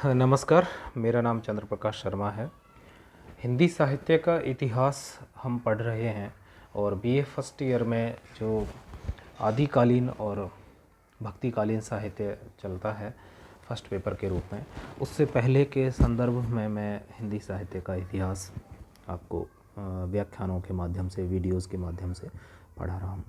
नमस्कार, मेरा नाम चंद्र प्रकाश शर्मा है। हिंदी साहित्य का इतिहास हम पढ़ रहे हैं और बीए फर्स्ट ईयर में जो आदिकालीन और भक्तिकालीन साहित्य चलता है फर्स्ट पेपर के रूप में, उससे पहले के संदर्भ में मैं हिंदी साहित्य का इतिहास आपको व्याख्यानों के माध्यम से, वीडियोज़ के माध्यम से पढ़ा रहा हूँ।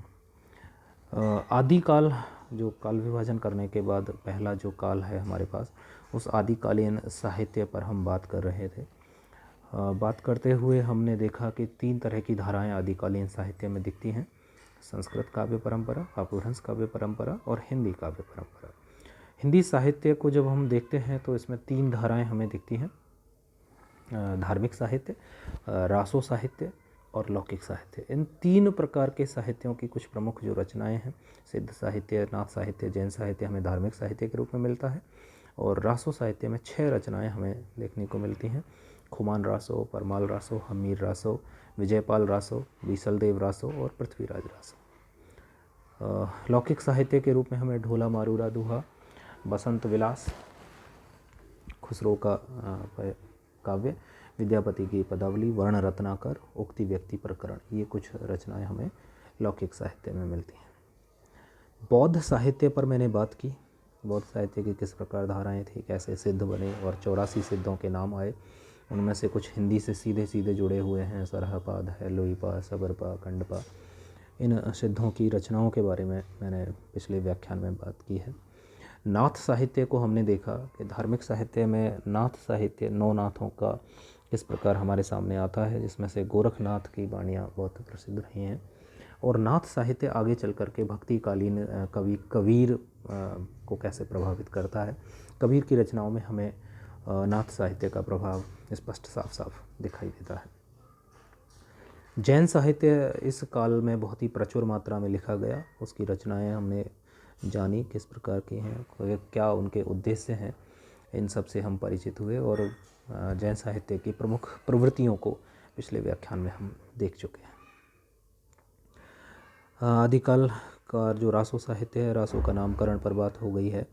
आदिकाल, जो काल विभाजन करने के बाद पहला जो काल है हमारे पास, उस आदिकालीन साहित्य पर हम बात कर रहे थे। बात करते हुए हमने देखा कि 3 तरह की धाराएं आदिकालीन साहित्य में दिखती हैं: संस्कृत काव्य परंपरा, अपभ्रंश काव्य परंपरा और हिंदी काव्य परंपरा। हिंदी साहित्य को जब हम देखते हैं तो इसमें 3 धाराएं हमें दिखती हैं: धार्मिक साहित्य, रासो साहित्य और लौकिक साहित्य। इन 3 प्रकार के साहित्यों की कुछ प्रमुख जो रचनाएं हैं, सिद्ध साहित्य, नाथ साहित्य, जैन साहित्य हमें धार्मिक साहित्य के रूप में मिलता है, और रासो साहित्य में 6 रचनाएं हमें देखने को मिलती हैं: खुमान रासो, परमाल रासो, हमीर रासो, विजयपाल रासो, बीसलदेव रासो और पृथ्वीराज रासो। लौकिक साहित्य के रूप में हमें ढोला मारूरा दुहा, बसंत विलास, खुसरो का काव्य, विद्यापति की पदावली, वर्ण रत्नाकर, उक्ति व्यक्ति प्रकरण, ये कुछ रचनाएं हमें लौकिक साहित्य में मिलती हैं। बौद्ध साहित्य पर मैंने बात की। बौद्ध साहित्य की किस प्रकार धाराएं थी, कैसे सिद्ध बने और 84 सिद्धों के नाम आए। उनमें से कुछ हिंदी से सीधे सीधे जुड़े हुए हैं: सरहपाद है, लोईपा, सबरपा, कंडपा। इन सिद्धों की रचनाओं के बारे में मैंने पिछले व्याख्यान में बात की है। नाथ साहित्य को हमने देखा कि धार्मिक साहित्य में नाथ साहित्य, 9 नाथों का किस प्रकार हमारे सामने आता है, जिसमें से गोरखनाथ की वाणियाँ बहुत प्रसिद्ध रही हैं। और नाथ साहित्य आगे चल कर के भक्तिकालीन कवि कबीर को कैसे प्रभावित करता है। कबीर की रचनाओं में हमें नाथ साहित्य का प्रभाव स्पष्ट साफ साफ दिखाई देता है। जैन साहित्य इस काल में बहुत ही प्रचुर मात्रा में लिखा गया। उसकी रचनाएं हमने जानी किस प्रकार की हैं, क्या उनके उद्देश्य हैं, इन सब से हम परिचित हुए और जैन साहित्य की प्रमुख प्रवृत्तियों को पिछले व्याख्यान में हम देख चुके हैं। आदिकाल का जो रासो साहित्य है, रासो का नामकरण पर बात हो गई है।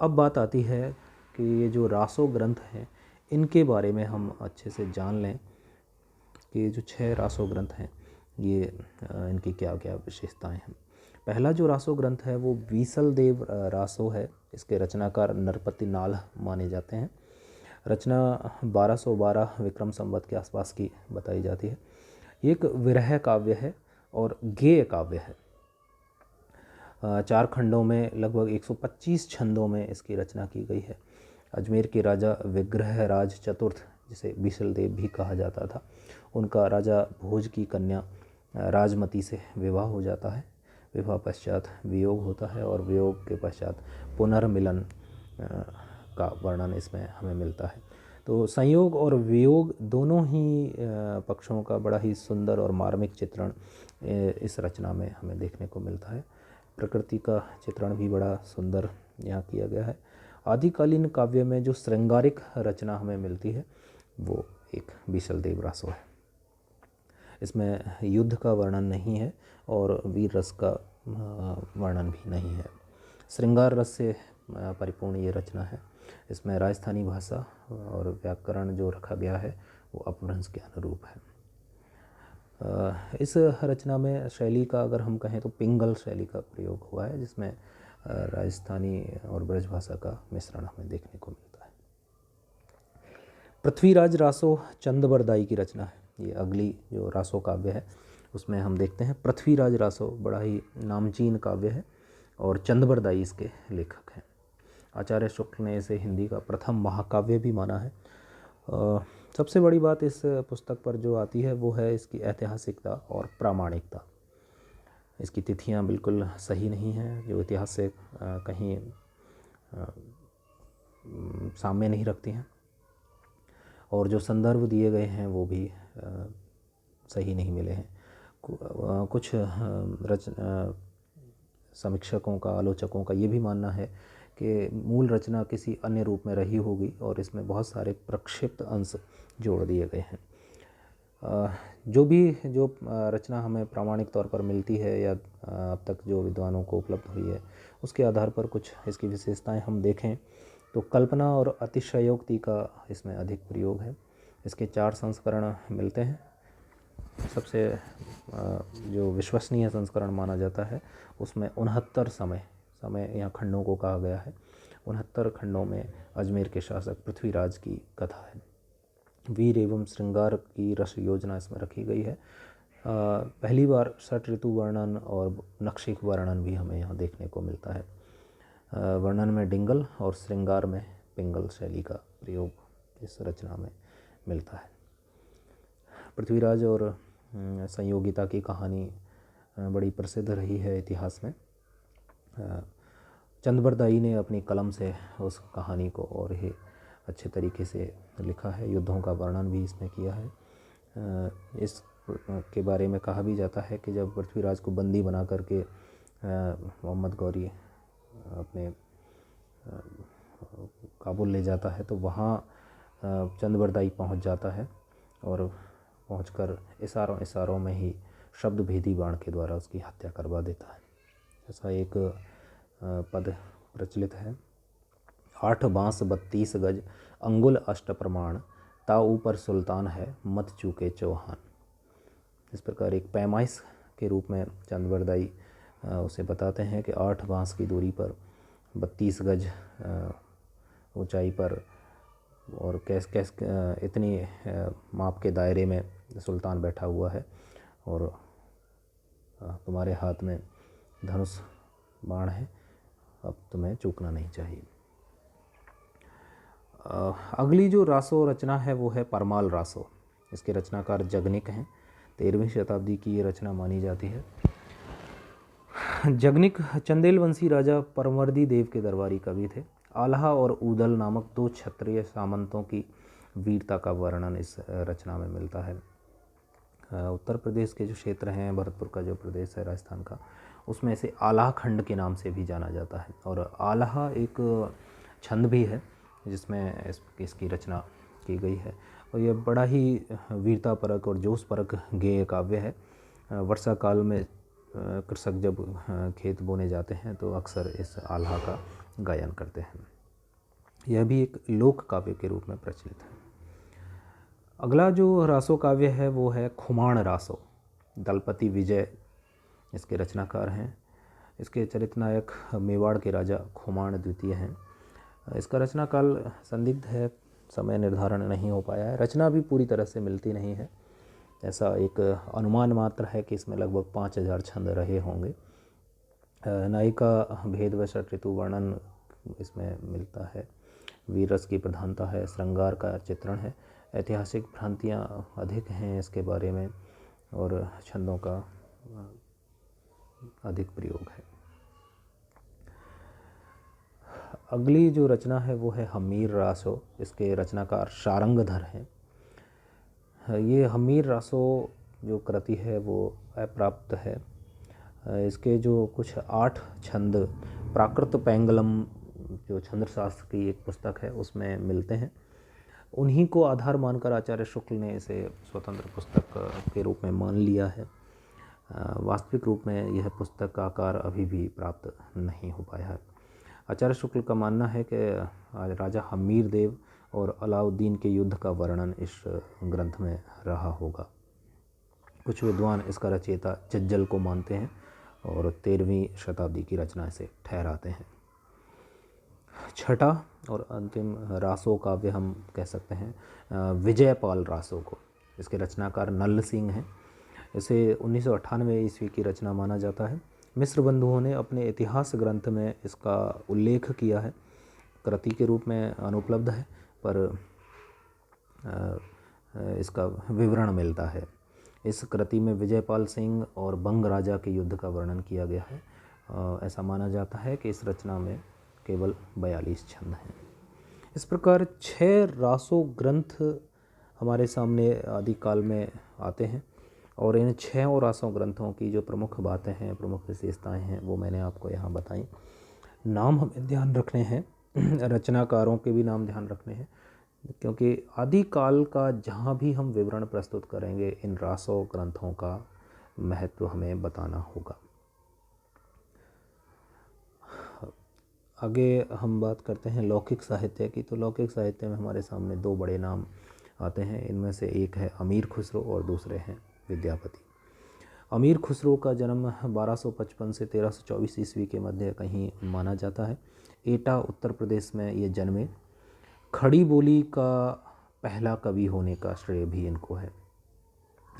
अब बात आती है कि ये जो रासो ग्रंथ हैं, इनके बारे में हम अच्छे से जान लें कि जो 6 रासो ग्रंथ हैं, ये इनकी क्या क्या विशेषताएं हैं। पहला जो रासो ग्रंथ है वो बीसलदेव रासो है। इसके रचनाकार नरपति नाल माने जाते हैं। रचना 1212 विक्रम संवत के आसपास की बताई जाती है। ये एक विरह काव्य है और गेय काव्य है। 4 खंडों में लगभग 125 छंदों में इसकी रचना की गई है। अजमेर के राजा विग्रहराज चतुर्थ, जिसे बीसलदेव भी कहा जाता था, उनका राजा भोज की कन्या राजमती से विवाह हो जाता है। विवाह पश्चात वियोग होता है और वियोग के पश्चात पुनर्मिलन का वर्णन इसमें हमें मिलता है। तो संयोग और वियोग दोनों ही पक्षों का बड़ा ही सुंदर और मार्मिक चित्रण इस रचना में हमें देखने को मिलता है। प्रकृति का चित्रण भी बड़ा सुंदर यहाँ किया गया है। आदिकालीन काव्य में जो श्रृंगारिक रचना हमें मिलती है वो एक बीसलदेव रासो है। इसमें युद्ध का वर्णन नहीं है और वीर रस का वर्णन भी नहीं है। श्रृंगार रस से परिपूर्ण ये रचना है। इसमें राजस्थानी भाषा और व्याकरण जो रखा गया है वो अपभ्रंश के अनुरूप है। इस रचना में शैली का अगर हम कहें तो पिंगल शैली का प्रयोग हुआ है, जिसमें राजस्थानी और ब्रज भाषा का मिश्रण हमें देखने को मिलता है। पृथ्वीराज रासो चंदबरदाई की रचना है। ये अगली जो रासो काव्य है उसमें हम देखते हैं पृथ्वीराज रासो बड़ा ही नामचीन काव्य है और चंदबरदाई इसके लेखक हैं। आचार्य शुक्ल ने इसे हिंदी का प्रथम महाकाव्य भी माना है। सबसे बड़ी बात इस पुस्तक पर जो आती है वो है इसकी ऐतिहासिकता और प्रामाणिकता। इसकी तिथियां बिल्कुल सही नहीं हैं, जो इतिहास से कहीं साम्य नहीं रखती हैं, और जो संदर्भ दिए गए हैं वो भी सही नहीं मिले हैं। कुछ समीक्षकों का, आलोचकों का ये भी मानना है कि मूल रचना किसी अन्य रूप में रही होगी और इसमें बहुत सारे प्रक्षिप्त अंश जोड़ दिए गए हैं। जो रचना हमें प्रामाणिक तौर पर मिलती है या अब तक जो विद्वानों को उपलब्ध हुई है, उसके आधार पर कुछ इसकी विशेषताएं हम देखें तो कल्पना और अतिशयोक्ति का इसमें अधिक प्रयोग है। इसके 4 संस्करण मिलते हैं। सबसे जो विश्वसनीय संस्करण माना जाता है उसमें 69 समय यहाँ खंडों को कहा गया है। 69 खंडों में अजमेर के शासक पृथ्वीराज की कथा है। वीर एवं श्रृंगार की रस योजना इसमें रखी गई है। पहली बार षट ऋतु वर्णन और नक्षिक वर्णन भी हमें यहाँ देखने को मिलता है। वर्णन में डिंगल और श्रृंगार में पिंगल शैली का प्रयोग इस रचना में मिलता है। पृथ्वीराज और संयोगिता की कहानी बड़ी प्रसिद्ध रही है इतिहास में। चंद्रबरदाई ने अपनी कलम से उस कहानी को और ही अच्छे तरीके से लिखा है। युद्धों का वर्णन भी इसमें किया है। इस के बारे में कहा भी जाता है कि जब पृथ्वीराज को बंदी बना करके मोहम्मद गौरी अपने काबुल ले जाता है तो वहाँ चंद्रबरदाई पहुँच जाता है और पहुंचकर इशारों में ही शब्द भेदी बाण के द्वारा उसकी हत्या करवा देता है। ऐसा एक पद प्रचलित है। 8 बांस 32 गज अंगुल अष्ट प्रमाण, ता ऊपर सुल्तान है मत चूके चौहान। इस प्रकार एक पैमाइश के रूप में चंद्रबरदाई उसे बताते हैं कि 8 बांस की दूरी पर 32 गज ऊंचाई पर और कैस इतनी माप के दायरे में सुल्तान बैठा हुआ है और तुम्हारे हाथ में धनुष बाण है, अब तुम्हें चूकना नहीं चाहिए। अगली जो रासो रचना है वो है परमाल रासो। इसके रचनाकार जगनिक हैं। 13वीं शताब्दी की ये रचना मानी जाती है। जगनिक चंदेल वंशी राजा परमवर्दी देव के दरबारी कवि थे। आल्हा और ऊदल नामक 2 क्षत्रिय सामंतों की वीरता का वर्णन इस रचना में मिलता है। उत्तर प्रदेश के जो क्षेत्र हैं, भरतपुर का जो प्रदेश है राजस्थान का, उसमें इसे आल्हा खंड के नाम से भी जाना जाता है। और आल्हा एक छंद भी है जिसमें इसकी रचना की गई है और यह बड़ा ही वीरतापरक और जोशपरक गेय काव्य है। वर्षा काल में कृषक जब खेत बोने जाते हैं तो अक्सर इस आल्हा का गायन करते हैं। यह भी एक लोक काव्य के रूप में प्रचलित है। अगला जो रासो काव्य है वो है खुमाण रासो। दलपति विजय इसके रचनाकार हैं। इसके चरित्र नायक मेवाड़ के राजा खुमाण द्वितीय हैं। इसका रचना काल संदिग्ध है, समय निर्धारण नहीं हो पाया है। रचना भी पूरी तरह से मिलती नहीं है। ऐसा एक अनुमान मात्र है कि इसमें लगभग 5000 छंद रहे होंगे। नायिका भेद व षट ऋतु वर्णन इसमें मिलता है। वीर रस की प्रधानता है, श्रृंगार का चित्रण है, ऐतिहासिक भ्रांतियाँ अधिक हैं इसके बारे में और छंदों का अधिक प्रयोग है। अगली जो रचना है वो है हमीर रासो। इसके रचनाकार शारंगधर हैं। ये हमीर रासो जो कृति है वो अप्राप्त है। इसके जो कुछ 8 छंद प्राकृत पैंगलम जो छंदशास्त्र की एक पुस्तक है उसमें मिलते हैं। उन्हीं को आधार मानकर आचार्य शुक्ल ने इसे स्वतंत्र पुस्तक के रूप में मान लिया है। वास्तविक रूप में यह पुस्तक का आकार अभी भी प्राप्त नहीं हो पाया है। आचार्य शुक्ल का मानना है कि राजा हमीर देव और अलाउद्दीन के युद्ध का वर्णन इस ग्रंथ में रहा होगा। कुछ विद्वान इसका रचयिता जज्जल को मानते हैं और 13वीं शताब्दी की रचना इसे ठहराते हैं। छठा और अंतिम रासो काव्य हम कह सकते हैं विजयपाल रासो को। इसके रचनाकार नल्ल सिंह हैं। इसे 1998 ईस्वी की रचना माना जाता है। मिस्र बंधुओं ने अपने इतिहास ग्रंथ में इसका उल्लेख किया है। कृति के रूप में अनुपलब्ध है पर इसका विवरण मिलता है। इस कृति में विजयपाल सिंह और बंग राजा के युद्ध का वर्णन किया गया है। ऐसा माना जाता है कि इस रचना में केवल 42 छंद हैं। इस प्रकार 6 रासो ग्रंथ हमारे सामने आदिकाल में आते हैं और इन 6 रासो ग्रंथों की जो प्रमुख बातें हैं, प्रमुख विशेषताएं हैं, वो मैंने आपको यहाँ बताई। नाम हमें ध्यान रखने हैं, रचनाकारों के भी नाम ध्यान रखने हैं, क्योंकि आदिकाल का जहाँ भी हम विवरण प्रस्तुत करेंगे इन रासो ग्रंथों का महत्व हमें बताना होगा। आगे हम बात करते हैं लौकिक साहित्य की। तो लौकिक साहित्य में हमारे सामने दो बड़े नाम आते हैं। इनमें से एक है अमीर खुसरो और दूसरे हैं विद्यापति। अमीर खुसरो का जन्म 1255 से 1324 ईस्वी के मध्य कहीं माना जाता है। एटा उत्तर प्रदेश में ये जन्मे। खड़ी बोली का पहला कवि होने का श्रेय भी इनको है।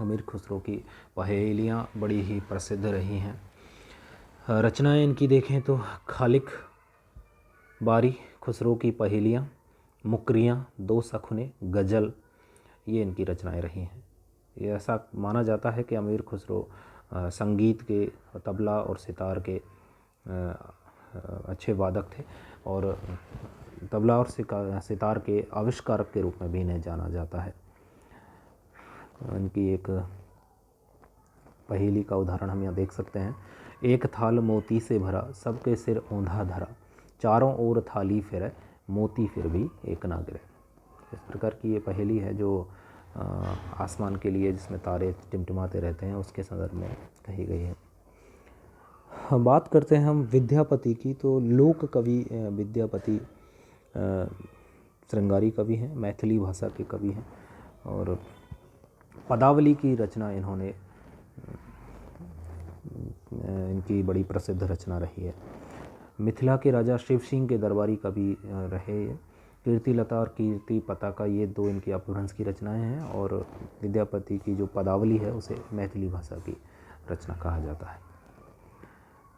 अमीर खुसरो की पहेलियाँ बड़ी ही प्रसिद्ध रही हैं। रचनाएं इनकी देखें तो खालिक बारी, खुसरो की पहेलियाँ, मुकरियाँ, दो सखुने, गज़ल, ये इनकी रचनाएं रही हैं। ये ऐसा माना जाता है कि अमीर खुसरो संगीत के, तबला और सितार के अच्छे वादक थे और तबला और सितार के आविष्कारक के रूप में भी इन्हें जाना जाता है। इनकी एक पहेली का उदाहरण हम यहाँ देख सकते हैं। एक थाल मोती से भरा, सबके सिर औंधा धरा, चारों ओर थाली फिरे, मोती फिर भी एक ना गिरे। इस प्रकार की ये पहेली है जो आसमान के लिए, जिसमें तारे टिमटिमाते रहते हैं, उसके संदर्भ में कही गई है। बात करते हैं हम विद्यापति की। तो लोक कवि विद्यापति श्रृंगारी कवि हैं, मैथिली भाषा के कवि हैं और पदावली की रचना इन्होंने, इनकी बड़ी प्रसिद्ध रचना रही है। मिथिला के राजा शिव सिंह के दरबारी कवि रहे ये। कीर्तिलता और कीर्ति पताका, ये दो इनकी अपभ्रंश की रचनाएं हैं और विद्यापति की जो पदावली है उसे मैथिली भाषा की रचना कहा जाता है।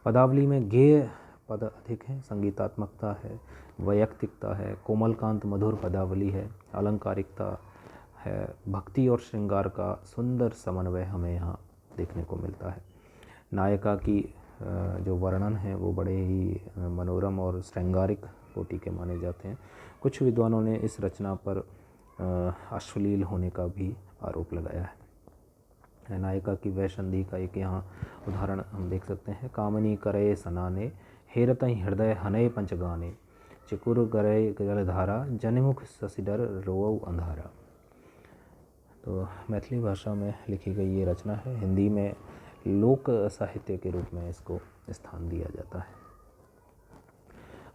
पदावली में गेय पद अधिक हैं, संगीतात्मकता है, वैयक्तिकता है, कोमलकांत मधुर पदावली है, अलंकारिकता है, भक्ति और श्रृंगार का सुंदर समन्वय हमें यहाँ देखने को मिलता है। नायिका की जो वर्णन है वो बड़े ही मनोरम और श्रृंगारिक कोटि के माने जाते हैं। कुछ विद्वानों ने इस रचना पर अश्लील होने का भी आरोप लगाया है। नायिका की वैसंधि का एक यहाँ उदाहरण हम देख सकते हैं। कामनी करे सनाने, हेरतई हृदय हनय पंचगाने, चिकुर गरय जलधारा, जनमुख ससिडर रोअउ अंधारा। तो मैथिली भाषा में लिखी गई ये रचना है। हिंदी में लोक साहित्य के रूप में इसको स्थान दिया जाता है।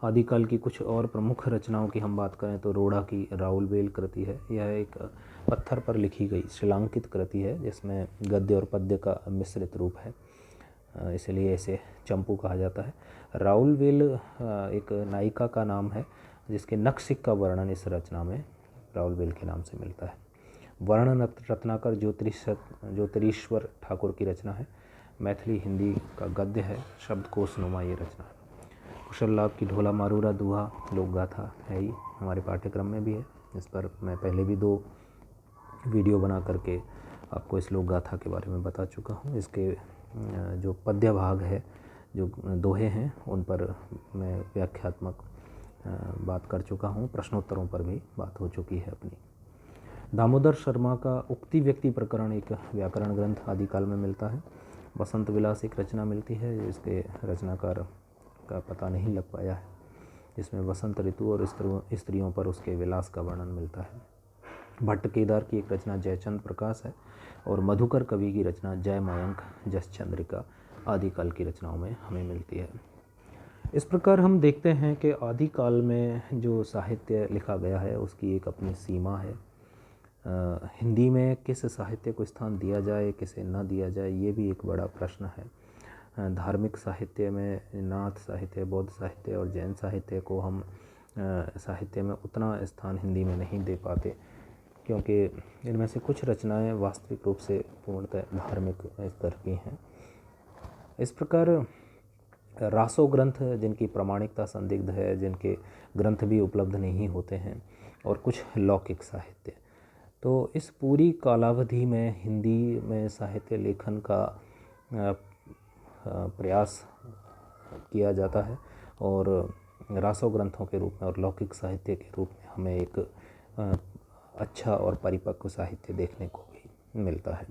आदिकाल की कुछ और प्रमुख रचनाओं की हम बात करें तो रोड़ा की राउलवेल कृति है। यह एक पत्थर पर लिखी गई शिलांकित कृति है जिसमें गद्य और पद्य का मिश्रित रूप है, इसलिए इसे चंपू कहा जाता है। राउलवेल एक नायिका का नाम है जिसके नखशिख का वर्णन इस रचना में राउलवेल के नाम से मिलता है। वर्ण रत्नाकर ज्योतिरीश्वर ठाकुर की रचना है। मैथिली हिंदी का गद्य है, शब्दकोशनुमा ये रचना है। कुशल लाभ की ढोला मारूरा दुहा लोक गाथा है ही, हमारे पाठ्यक्रम में भी है। इस पर मैं पहले भी 2 वीडियो बना करके आपको इस लोक गाथा के बारे में बता चुका हूँ। इसके जो पद्य भाग है, जो दोहे हैं, उन पर मैं व्याख्यात्मक बात कर चुका हूँ। प्रश्नोत्तरों पर भी बात हो चुकी है अपनी। दामोदर शर्मा का उक्ति व्यक्ति प्रकरण एक व्याकरण ग्रंथ आदिकाल में मिलता है। बसंत विलास एक रचना मिलती है जिसके रचनाकार का पता नहीं लग पाया है, जिसमें बसंत ऋतु और स्त्रियों पर उसके विलास का वर्णन मिलता है। भट्ट केदार की एक रचना जयचंद प्रकाश है और मधुकर कवि की रचना जय मयंक जस चंद्रिका आदिकाल की रचनाओं में हमें मिलती है। इस प्रकार हम देखते हैं कि आदिकाल में जो साहित्य लिखा गया है उसकी एक अपनी सीमा है। हिंदी में किस साहित्य को स्थान दिया जाए, किसे न दिया जाए, ये भी एक बड़ा प्रश्न है। धार्मिक साहित्य में नाथ साहित्य, बौद्ध साहित्य और जैन साहित्य को हम साहित्य में उतना स्थान हिंदी में नहीं दे पाते, क्योंकि इनमें से कुछ रचनाएं वास्तविक रूप से पूर्णतः धार्मिक स्तर की हैं। इस प्रकार रासो ग्रंथ जिनकी प्रामाणिकता संदिग्ध है, जिनके ग्रंथ भी उपलब्ध नहीं होते हैं, और कुछ लौकिक साहित्य। तो इस पूरी कालावधि में हिंदी में साहित्य लेखन का प्रयास किया जाता है और रासो ग्रंथों के रूप में और लौकिक साहित्य के रूप में हमें एक अच्छा और परिपक्व साहित्य देखने को भी मिलता है।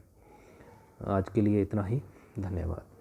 आज के लिए इतना ही। धन्यवाद।